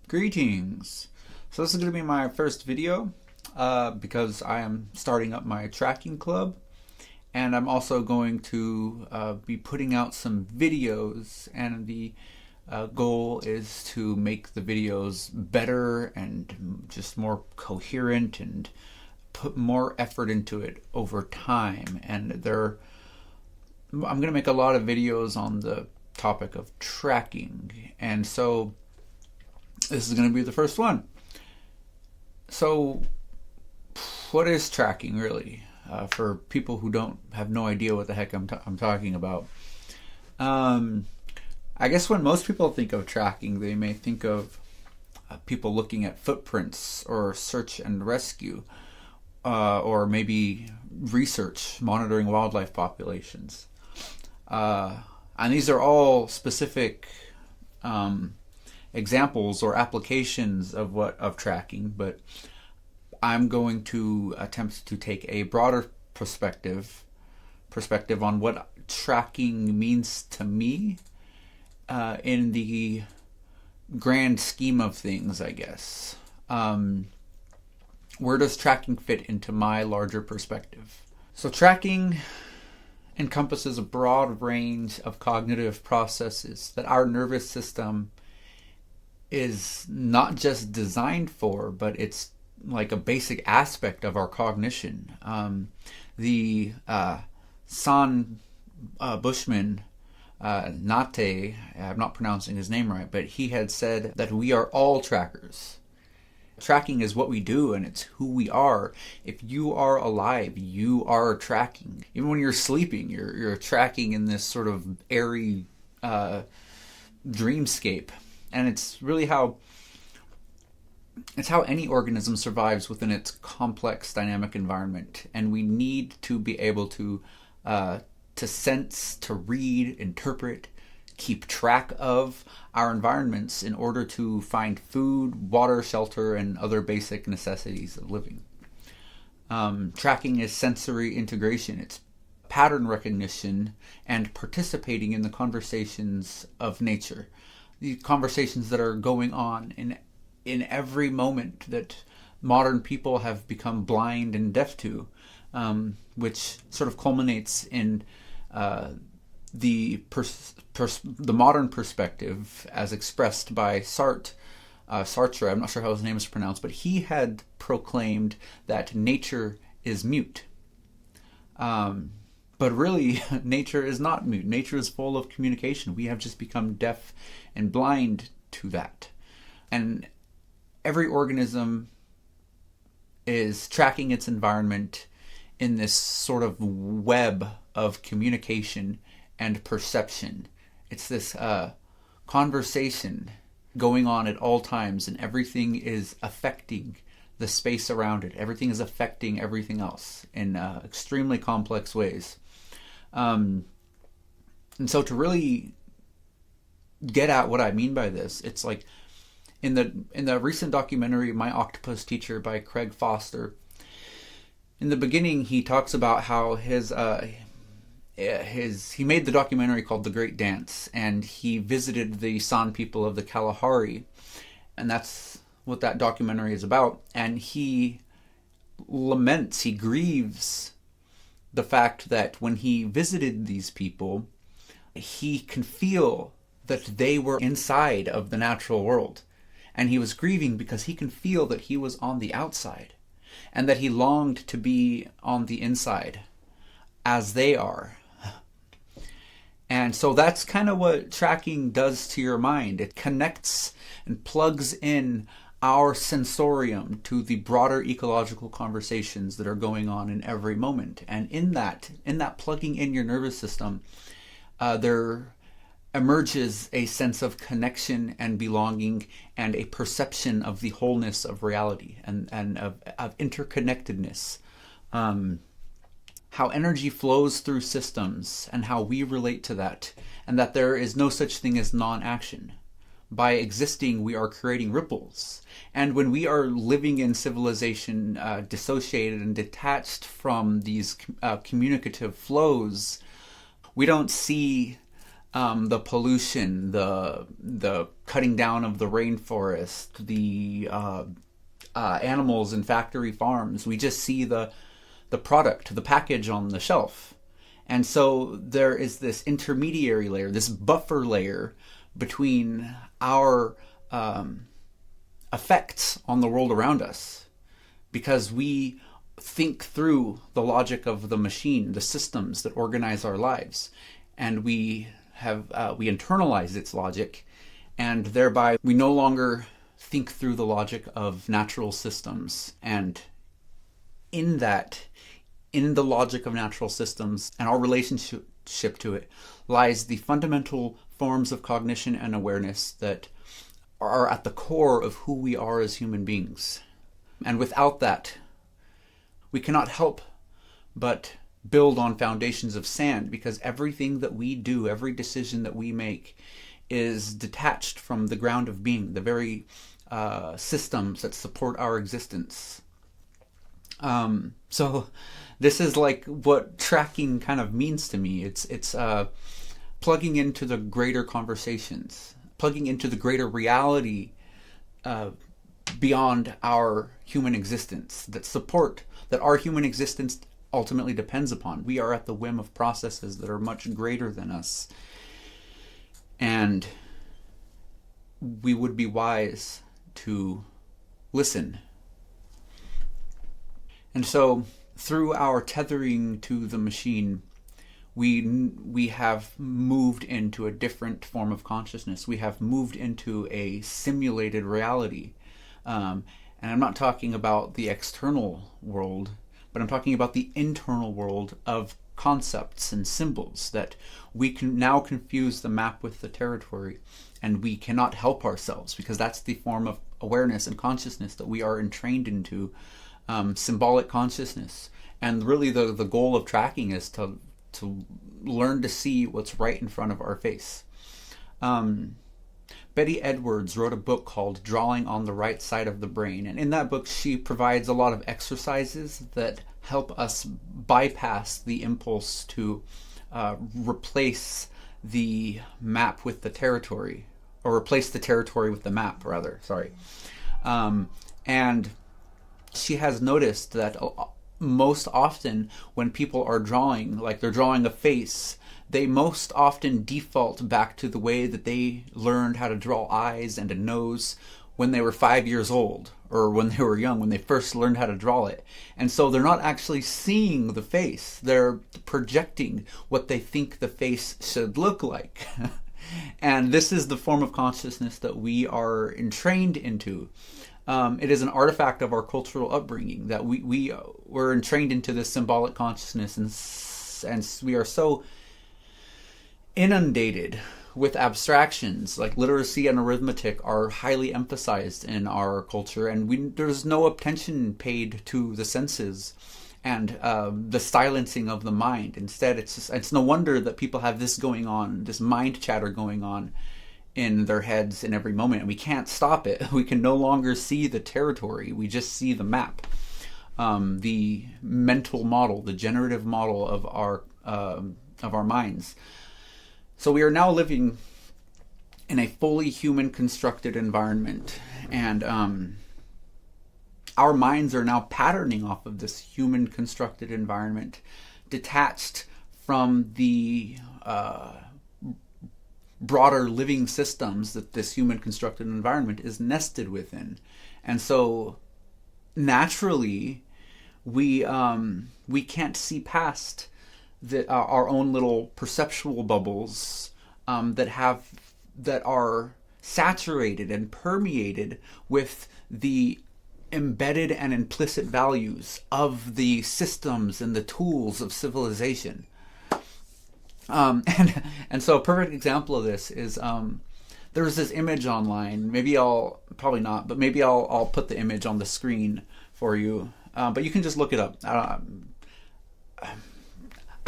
Greetings. So this is going to be my first video because I am starting up my tracking club, and I'm also going to be putting out some videos, and the goal is to make the videos better and just more coherent and put more effort into it over time. And I'm going to make a lot of videos on the topic of tracking, and so this is going to be the first one. So what is tracking really? For people who have no idea what the heck I'm talking about. I guess when most people think of tracking, they may think of people looking at footprints or search and rescue, or maybe research, monitoring wildlife populations. And these are all specific examples or applications of tracking, but I'm going to attempt to take a broader perspective on what tracking means to me in the grand scheme of things, I guess. Where does tracking fit into my larger perspective? So tracking encompasses a broad range of cognitive processes that our nervous system is not just designed for, but it's like a basic aspect of our cognition. The San Bushman, Nate, I'm not pronouncing his name right, but he had said that we are all trackers. Tracking is what we do, and it's who we are. If you are alive, you are tracking. Even when you're sleeping, you're tracking in this sort of airy dreamscape. And it's really how any organism survives within its complex dynamic environment. And we need to be able to sense, to read, interpret, keep track of our environments in order to find food, water, shelter, and other basic necessities of living. Tracking is sensory integration. It's pattern recognition and participating in the conversations of nature. The conversations that are going on in every moment that modern people have become blind and deaf to, which sort of culminates in the modern perspective as expressed by Sartre. I'm not sure how his name is pronounced, but he had proclaimed that nature is mute. But really, nature is not mute. Nature is full of communication. We have just become deaf and blind to that. And every organism is tracking its environment in this sort of web of communication and perception. It's this conversation going on at all times, and everything is affecting the space around it. Everything is affecting everything else in extremely complex ways. And so to really get at what I mean by this, it's like in the recent documentary My Octopus Teacher by Craig Foster, in the beginning he talks about how he made the documentary called The Great Dance, and he visited the San people of the Kalahari, and that's what that documentary is about. And he grieves the fact that when he visited these people, he can feel that they were inside of the natural world. And he was grieving because he can feel that he was on the outside, and that he longed to be on the inside as they are. And so that's kind of what tracking does to your mind. It connects and plugs in our sensorium to the broader ecological conversations that are going on in every moment. And in that plugging in your nervous system, there emerges a sense of connection and belonging and a perception of the wholeness of reality and of interconnectedness. How energy flows through systems and how we relate to that, and that there is no such thing as non-action. By existing, we are creating ripples. And when we are living in civilization, dissociated and detached from these communicative flows, we don't see the pollution, the cutting down of the rainforest, the animals in factory farms. We just see the product, the package on the shelf. And so there is this intermediary layer, this buffer layer between our effects on the world around us, because we think through the logic of the machine, the systems that organize our lives, and we internalize its logic, and thereby we no longer think through the logic of natural systems. And in the logic of natural systems and our relationship to it lies the fundamental forms of cognition and awareness that are at the core of who we are as human beings. And without that, we cannot help but build on foundations of sand, because everything that we do, every decision that we make, is detached from the ground of being, the very systems that support our existence. So this is like what tracking kind of means to me. It's plugging into the greater conversations, plugging into the greater reality beyond our human existence, that our human existence ultimately depends upon. We are at the whim of processes that are much greater than us. And we would be wise to listen. And so through our tethering to the machine, we have moved into a different form of consciousness. We have moved into a simulated reality. And I'm not talking about the external world, but I'm talking about the internal world of concepts and symbols, that we can now confuse the map with the territory, and we cannot help ourselves, because that's the form of awareness and consciousness that we are entrained into, symbolic consciousness. And really the goal of tracking is to learn to see what's right in front of our face. Betty Edwards wrote a book called Drawing on the Right Side of the Brain. And in that book, she provides a lot of exercises that help us bypass the impulse to replace the map with the territory, or replace the territory with the map, rather. Sorry. And she has noticed that most often when people are drawing, like they're drawing a face, they most often default back to the way that they learned how to draw eyes and a nose when they were 5 years old, or when they were young, when they first learned how to draw it. And so they're not actually seeing the face. They're projecting what they think the face should look like. And this is the form of consciousness that we are entrained into. It is an artifact of our cultural upbringing that we were entrained into this symbolic consciousness, and we are so inundated with abstractions. Like literacy and arithmetic are highly emphasized in our culture, and there's no attention paid to the senses and the silencing of the mind. Instead, it's no wonder that people have this going on, this mind chatter going on in their heads in every moment, and we can't stop it. We can no longer see the territory. We just see the map, the mental model, the generative model of our minds. So we are now living in a fully human constructed environment, and our minds are now patterning off of this human constructed environment, detached from the broader living systems that this human constructed environment is nested within. And so naturally we can't see past our own little perceptual bubbles that are saturated and permeated with the embedded and implicit values of the systems and the tools of civilization. And so a perfect example of this is there was this image online. Maybe I'll put the image on the screen for you. But you can just look it up.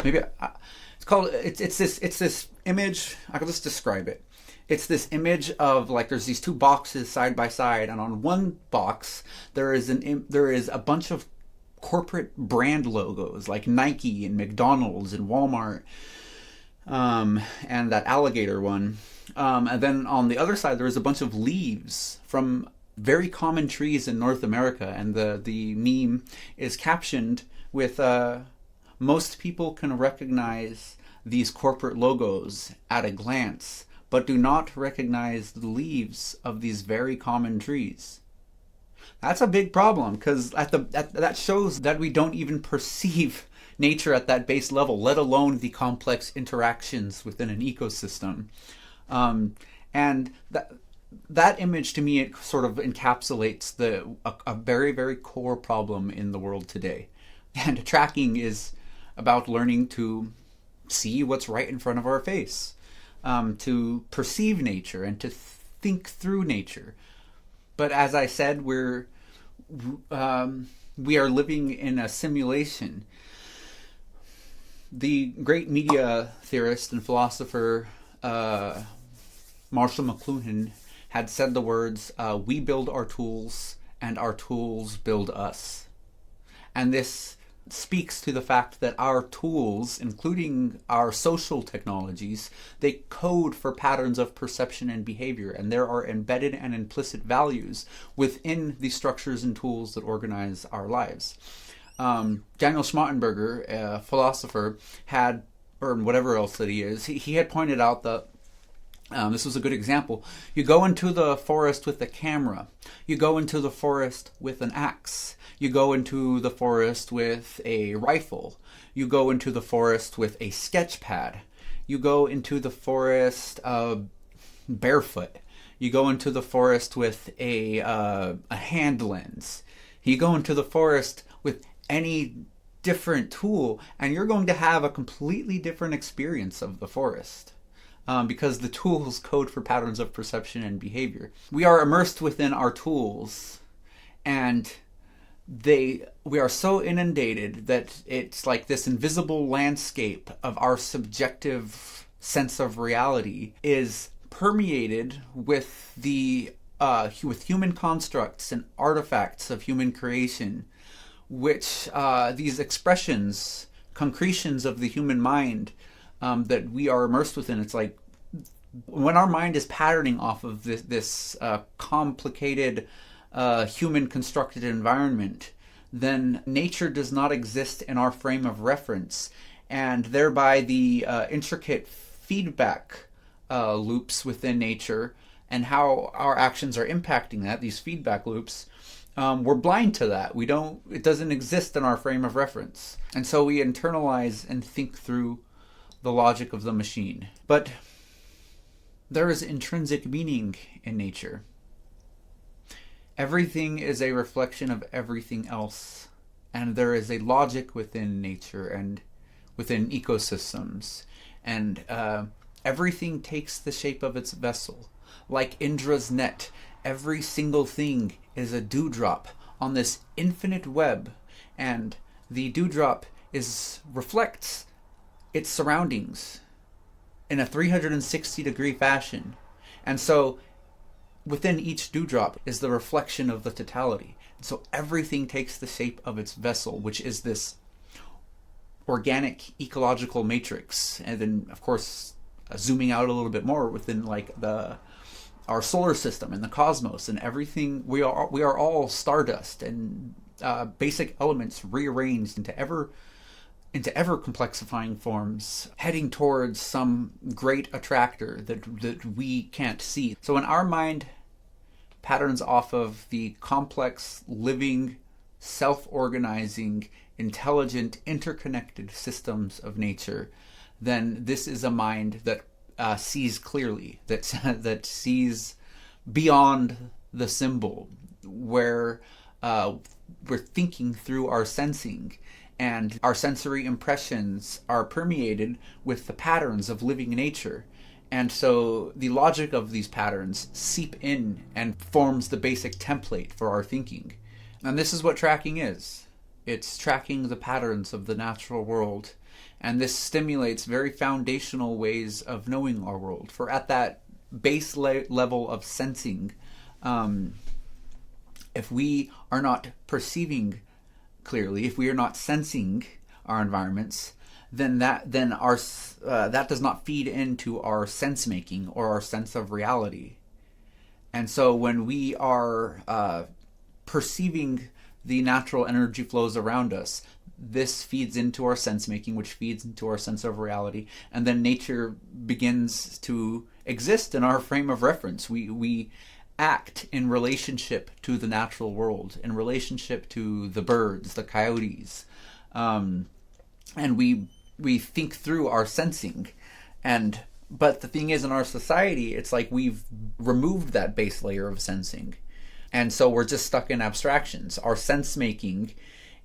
It's this image. I can just describe it. It's this image of, like, there's these two boxes side by side, and on one box there is a bunch of corporate brand logos like Nike and McDonald's and Walmart. and that alligator one. And then on the other side, there was a bunch of leaves from very common trees in North America, and the meme is captioned with most people can recognize these corporate logos at a glance, but do not recognize the leaves of these very common trees. That's a big problem, because that shows that we don't even perceive nature at that base level, let alone the complex interactions within an ecosystem. And that image, to me, it sort of encapsulates a very, very core problem in the world today. And tracking is about learning to see what's right in front of our face, to perceive nature and to think through nature. But as I said, we are living in a simulation. The great media theorist and philosopher Marshall McLuhan had said the words, "We build our tools, and our tools build us." And this speaks to the fact that our tools, including our social technologies, they code for patterns of perception and behavior, and there are embedded and implicit values within the structures and tools that organize our lives. Daniel Schmachtenberger, a philosopher, had, or whatever else that he is, he had pointed out that this was a good example. You go into the forest with a camera. You go into the forest with an axe. You go into the forest with a rifle. You go into the forest with a sketch pad. You go into the forest barefoot. You go into the forest with a hand lens. You go into the forest with any different tool, and you're going to have a completely different experience of the forest. Because the tools code for patterns of perception and behavior. We are immersed within our tools, and we are so inundated that it's like this invisible landscape of our subjective sense of reality is permeated with with human constructs and artifacts of human creation, which these expressions, concretions of the human mind, that we are immersed within. It's like when our mind is patterning off of this complicated human constructed environment, then nature does not exist in our frame of reference, and thereby the intricate feedback loops within nature and how our actions are impacting that, these feedback loops, we're blind to that. It doesn't exist in our frame of reference. And so we internalize and think through the logic of the machine. But there is intrinsic meaning in nature. Everything is a reflection of everything else, and there is a logic within nature and within ecosystems, and everything takes the shape of its vessel. Like Indra's net, every single thing is a dewdrop on this infinite web, and the dewdrop reflects its surroundings in a 360-degree fashion. And so within each dewdrop is the reflection of the totality. And so everything takes the shape of its vessel, which is this organic ecological matrix. And then, of course, zooming out a little bit more within like our solar system and the cosmos and everything, we are all stardust and basic elements rearranged into ever complexifying forms, heading towards some great attractor that we can't see. So when our mind patterns off of the complex, living, self-organizing, intelligent, interconnected systems of nature, then this is a mind that sees clearly, that sees beyond the symbol, where we're thinking through our sensing, and our sensory impressions are permeated with the patterns of living nature. And so the logic of these patterns seep in and forms the basic template for our thinking. And this is what tracking is. It's tracking the patterns of the natural world. And this stimulates very foundational ways of knowing our world. For at that base level of sensing, if we are not perceiving clearly, if we are not sensing our environments, then our that does not feed into our sense making or our sense of reality. And so when we are perceiving the natural energy flows around us, this feeds into our sense making, which feeds into our sense of reality, and then nature begins to exist in our frame of reference. We act in relationship to the natural world, in relationship to the birds, the coyotes, and we think through our sensing. But the thing is, in our society, it's like we've removed that base layer of sensing, and so we're just stuck in abstractions. Our sense making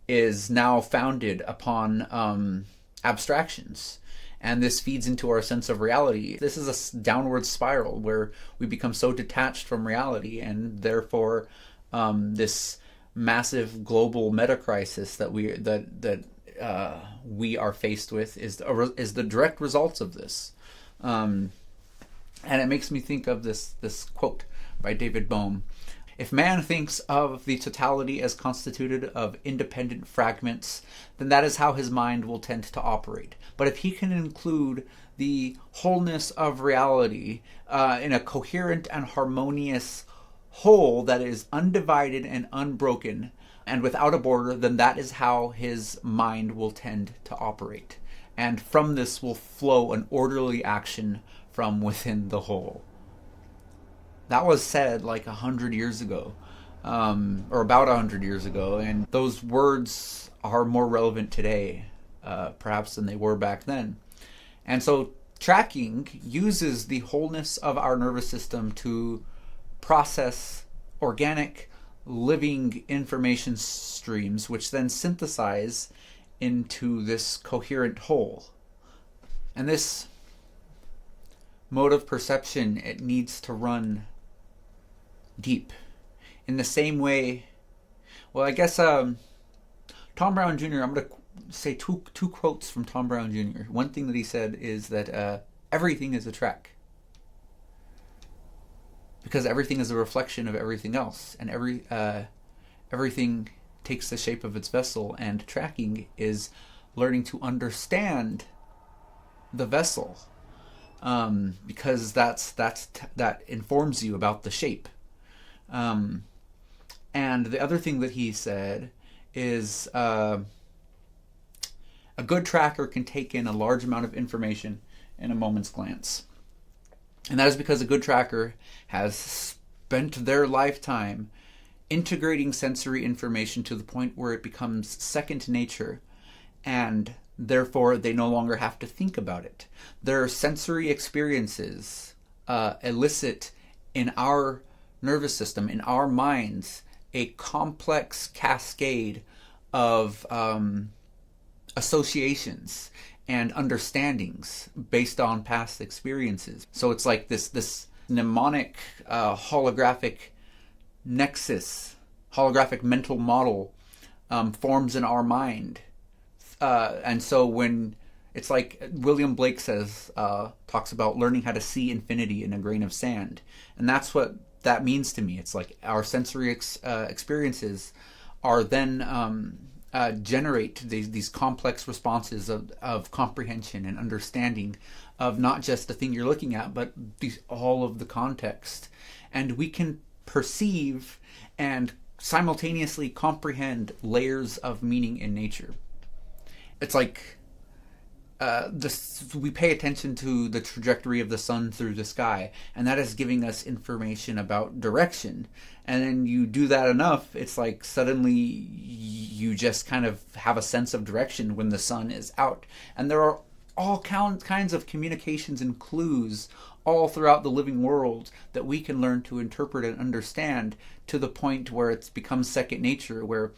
is now founded upon abstractions, and this feeds into our sense of reality. This is a downward spiral where we become so detached from reality, and therefore this massive global meta crisis that we are faced with is the direct results of this. And it makes me think of this quote by David Bohm. If man thinks of the totality as constituted of independent fragments, then that is how his mind will tend to operate. But if he can include the wholeness of reality in a coherent and harmonious whole that is undivided and unbroken and without a border, then that is how his mind will tend to operate. And from this will flow an orderly action from within the whole. That was said like 100 years ago, or about 100 years ago, and those words are more relevant today, perhaps, than they were back then. And so tracking uses the wholeness of our nervous system to process organic, living information streams, which then synthesize into this coherent whole. And this mode of perception, it needs to run deep. In the same way, well, I guess Tom Brown Jr., I'm going to say two quotes from Tom Brown Jr. One thing that he said is that everything is a track. Because everything is a reflection of everything else, and everything takes the shape of its vessel, and tracking is learning to understand the vessel, because that informs you about the shape. And the other thing that he said is a good tracker can take in a large amount of information in a moment's glance. And that is because a good tracker has spent their lifetime integrating sensory information to the point where it becomes second nature, and therefore they no longer have to think about it. Their sensory experiences elicit in our nervous system, in our minds, a complex cascade of associations and understandings based on past experiences. So it's like this mnemonic holographic nexus, holographic mental model forms in our mind. And so when it's like William Blake says, talks about learning how to see infinity in a grain of sand. And that's what that means to me. It's like our sensory experiences are then generate these complex responses of comprehension and understanding of not just the thing you're looking at, but all of the context. And we can perceive and simultaneously comprehend layers of meaning in nature. It's like we pay attention to the trajectory of the sun through the sky, and that is giving us information about direction. And then you do that enough, it's like suddenly you just kind of have a sense of direction when the sun is out. And there are all kinds of communications and clues all throughout the living world that we can learn to interpret and understand, to the point where it's become second nature, where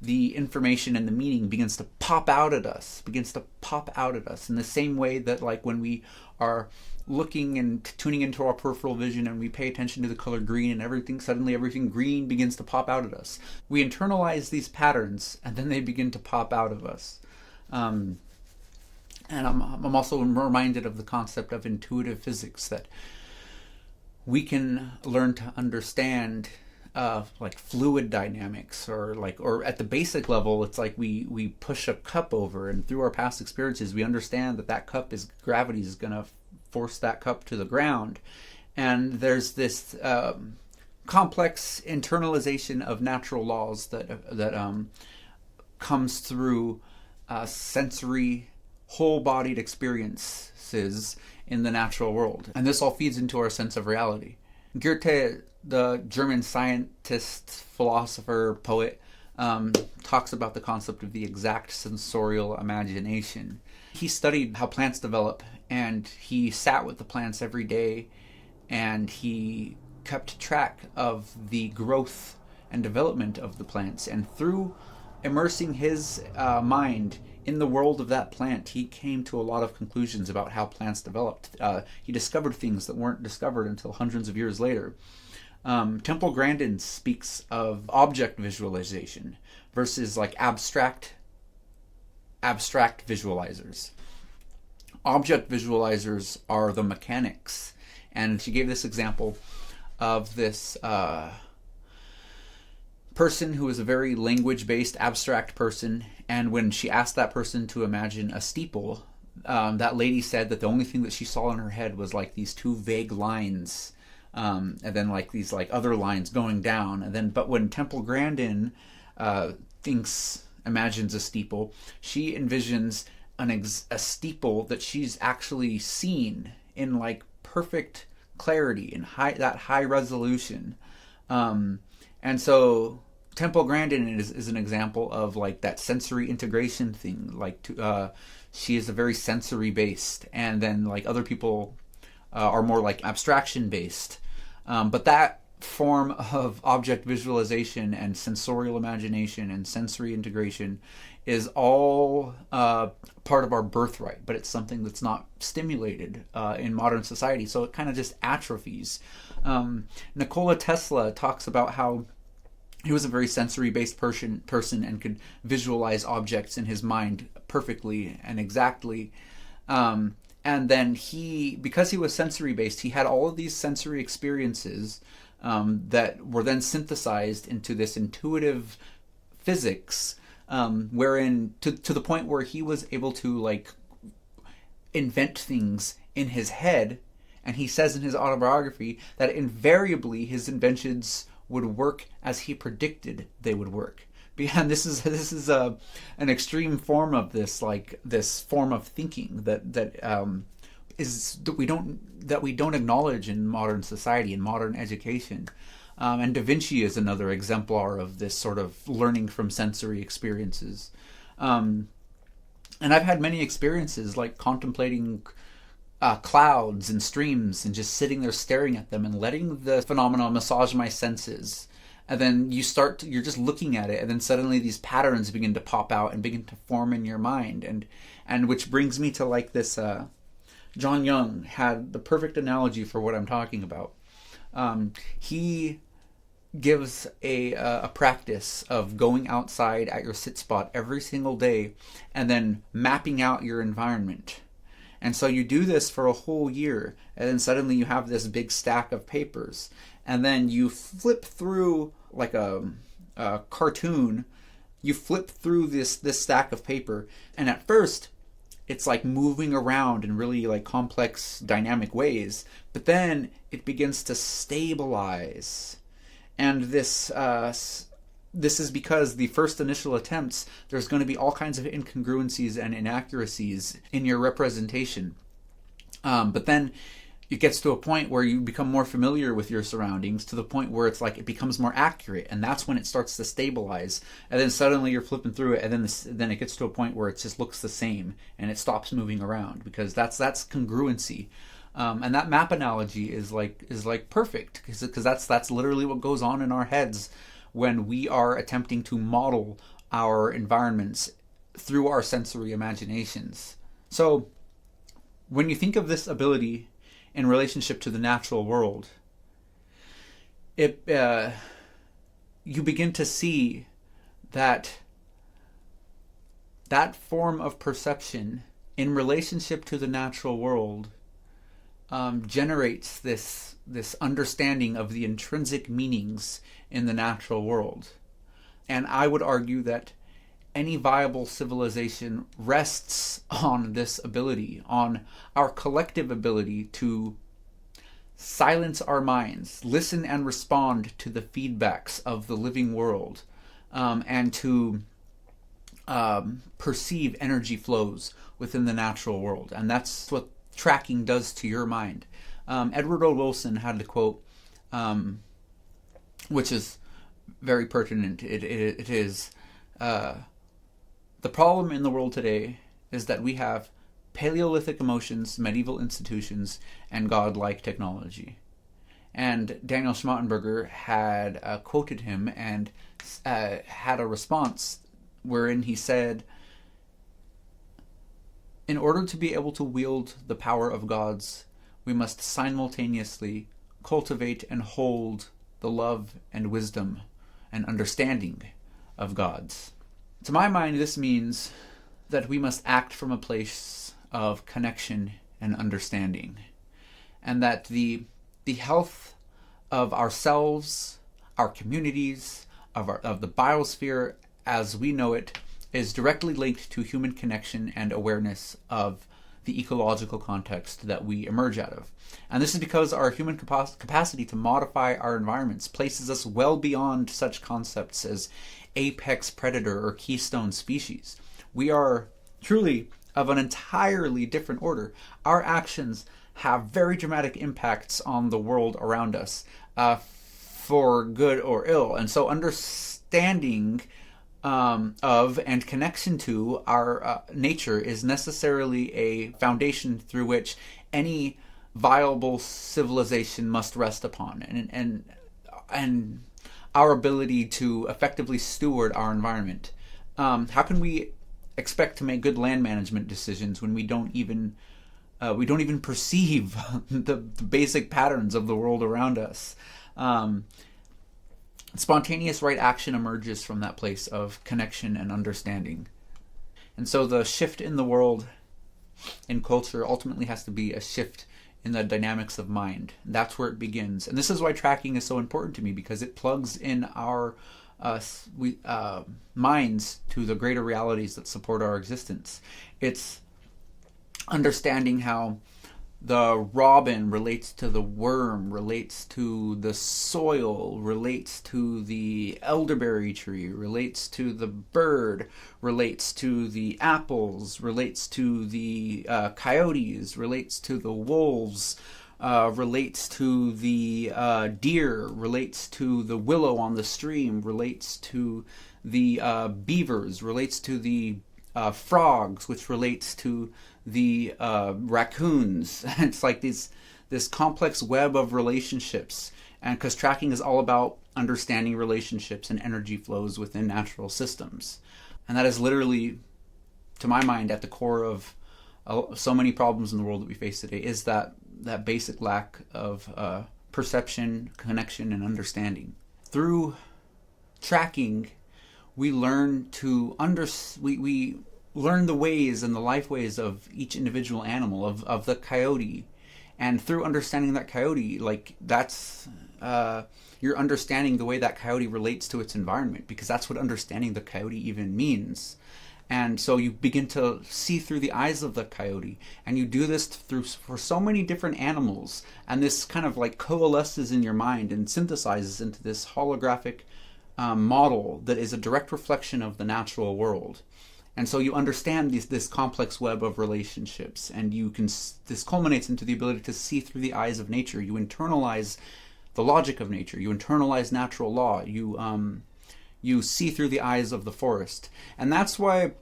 the information and the meaning begins to pop out at us in the same way that, like, when we are looking and tuning into our peripheral vision and we pay attention to the color green, and suddenly everything green begins to pop out at us. We internalize these patterns and then they begin to pop out of us. And I'm also reminded of the concept of intuitive physics, that we can learn to understand like fluid dynamics, or at the basic level, it's like we push a cup over, and through our past experiences, we understand that cup is gravity is going to force that cup to the ground, and there's this complex internalization of natural laws that comes through sensory, whole-bodied experiences in the natural world, and this all feeds into our sense of reality. Goethe, the German scientist, philosopher, poet, talks about the concept of the exact sensorial imagination. He studied how plants develop, and he sat with the plants every day, and he kept track of the growth and development of the plants. And through immersing his mind in the world of that plant, he came to a lot of conclusions about how plants developed. He discovered things that weren't discovered until hundreds of years later. Temple Grandin speaks of object visualization versus like abstract visualizers. Object visualizers are the mechanics, and she gave this example of this person who was a very language-based abstract person, and when she asked that person to imagine a steeple, that lady said that the only thing that she saw in her head was like these two vague lines, and then like these like other lines going down, and then but when Temple Grandin imagines a steeple, she envisions a steeple that she's actually seen in like perfect clarity and high resolution, and so Temple Grandin is an example of like that sensory integration thing. Like she is a very sensory based, and then like other people are more like abstraction based. But that form of object visualization and sensorial imagination and sensory integration is all part of our birthright, but it's something that's not stimulated in modern society, so it kind of just atrophies. Nikola Tesla talks about how he was a very sensory-based person and could visualize objects in his mind perfectly and exactly. And then because he was sensory-based, he had all of these sensory experiences that were then synthesized into this intuitive physics, wherein to the point where he was able to like invent things in his head. And he says in his autobiography that invariably his inventions would work as he predicted they would work. And this is an extreme form of this form of thinking that we don't acknowledge in modern society, in modern education. And Da Vinci is another exemplar of this sort of learning from sensory experiences. And I've had many experiences like contemplating clouds and streams and just sitting there staring at them and letting the phenomenon massage my senses. And then you're just looking at it, and then suddenly these patterns begin to pop out and begin to form in your mind. And which brings me to like this, John Young had the perfect analogy for what I'm talking about. He gives a practice of going outside at your sit spot every single day and then mapping out your environment. And so you do this for a whole year, and then suddenly you have this big stack of papers, and then you flip through like a cartoon. You flip through this stack of paper, and at first it's like moving around in really like complex dynamic ways, but then it begins to stabilize. And this is because the first initial attempts, there's going to be all kinds of incongruencies and inaccuracies in your representation. But then it gets to a point where you become more familiar with your surroundings, to the point where it's like it becomes more accurate, and that's when it starts to stabilize. And then suddenly you're flipping through it, and then it gets to a point where it just looks the same and it stops moving around, because that's congruency. And that map analogy is like perfect, because that's literally what goes on in our heads when we are attempting to model our environments through our sensory imaginations. So when you think of this ability in relationship to the natural world, you begin to see that form of perception in relationship to the natural world generates this understanding of the intrinsic meanings in the natural world. And I would argue that any viable civilization rests on this ability, on our collective ability to silence our minds, listen and respond to the feedbacks of the living world, and to perceive energy flows within the natural world. And that's what tracking does to your mind. Edward O. Wilson had the quote, which is very pertinent. It is, the problem in the world today is that we have Paleolithic emotions, medieval institutions, and godlike technology. And Daniel Schmachtenberger had quoted him and had a response wherein he said, in order to be able to wield the power of gods, we must simultaneously cultivate and hold the love and wisdom and understanding of gods. To my mind, this means that we must act from a place of connection and understanding, and that the health of ourselves, our communities, of the biosphere as we know it, is directly linked to human connection and awareness of the ecological context that we emerge out of. And this is because our human capacity to modify our environments places us well beyond such concepts as apex predator or keystone species. We are truly of an entirely different order. Our actions have very dramatic impacts on the world around us, for good or ill. And so understanding of and connection to our nature is necessarily a foundation through which any viable civilization must rest upon, and our ability to effectively steward our environment. How can we expect to make good land management decisions when we don't even perceive the basic patterns of the world around us? Spontaneous right action emerges from that place of connection and understanding. And so the shift in the world, in culture, ultimately has to be a shift in the dynamics of mind. That's where it begins. And this is why tracking is so important to me, because it plugs in our minds to the greater realities that support our existence. It's understanding how the robin relates to the worm, relates to the soil, relates to the elderberry tree, relates to the bird, relates to the apples, relates to the coyotes, relates to the wolves, relates to the deer, relates to the willow on the stream, relates to the beavers, relates to the frogs, which relates to the raccoons. It's like this complex web of relationships, and because tracking is all about understanding relationships and energy flows within natural systems, and that is literally, to my mind, at the core of so many problems in the world that we face today, is that basic lack of perception, connection, and understanding. Through tracking, we learn to we learn the ways and the life ways of each individual animal, of the coyote. And through understanding that coyote, that's you're understanding the way that coyote relates to its environment, because that's what understanding the coyote even means. And so you begin to see through the eyes of the coyote, and you do this for so many different animals, and this kind of coalesces in your mind and synthesizes into this holographic model that is a direct reflection of the natural world. And so you understand this complex web of relationships, and this culminates into the ability to see through the eyes of nature. You internalize the logic of nature. You internalize natural law. You see through the eyes of the forest. And that's why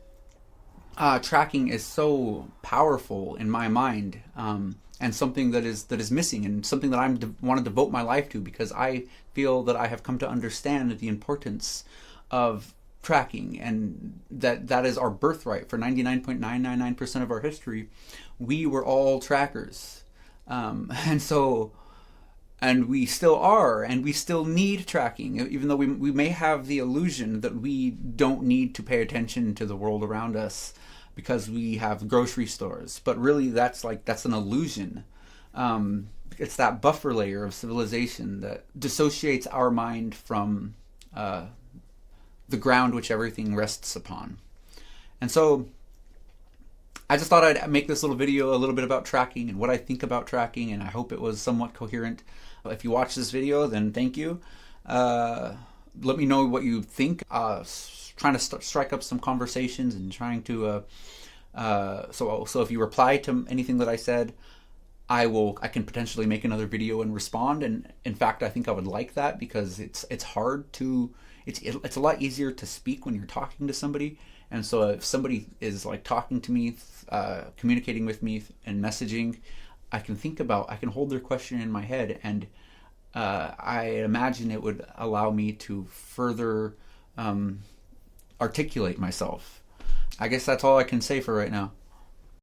tracking is so powerful in my mind, and something that is missing, and something that I want to devote my life to, because I feel that I have come to understand the importance of tracking, and that is our birthright. For 99.999% of our history, we were all trackers, and we still are, and we still need tracking, even though we may have the illusion that we don't need to pay attention to the world around us because we have grocery stores. But really, that's an illusion. It's that buffer layer of civilization that dissociates our mind from the ground which everything rests upon. And so I just thought I'd make this little video a little bit about tracking and what I think about tracking, and I hope it was somewhat coherent. If you watch this video, then thank you. Let me know what you think. Trying to strike up some conversations and trying to so if you reply to anything that I said, I can potentially make another video and respond. And in fact, I think I would like that, because it's hard to it's a lot easier to speak when you're talking to somebody. And so if somebody is like talking to me, communicating with me and messaging, I can hold their question in my head, and I imagine it would allow me to further articulate myself. I guess that's all I can say for right now.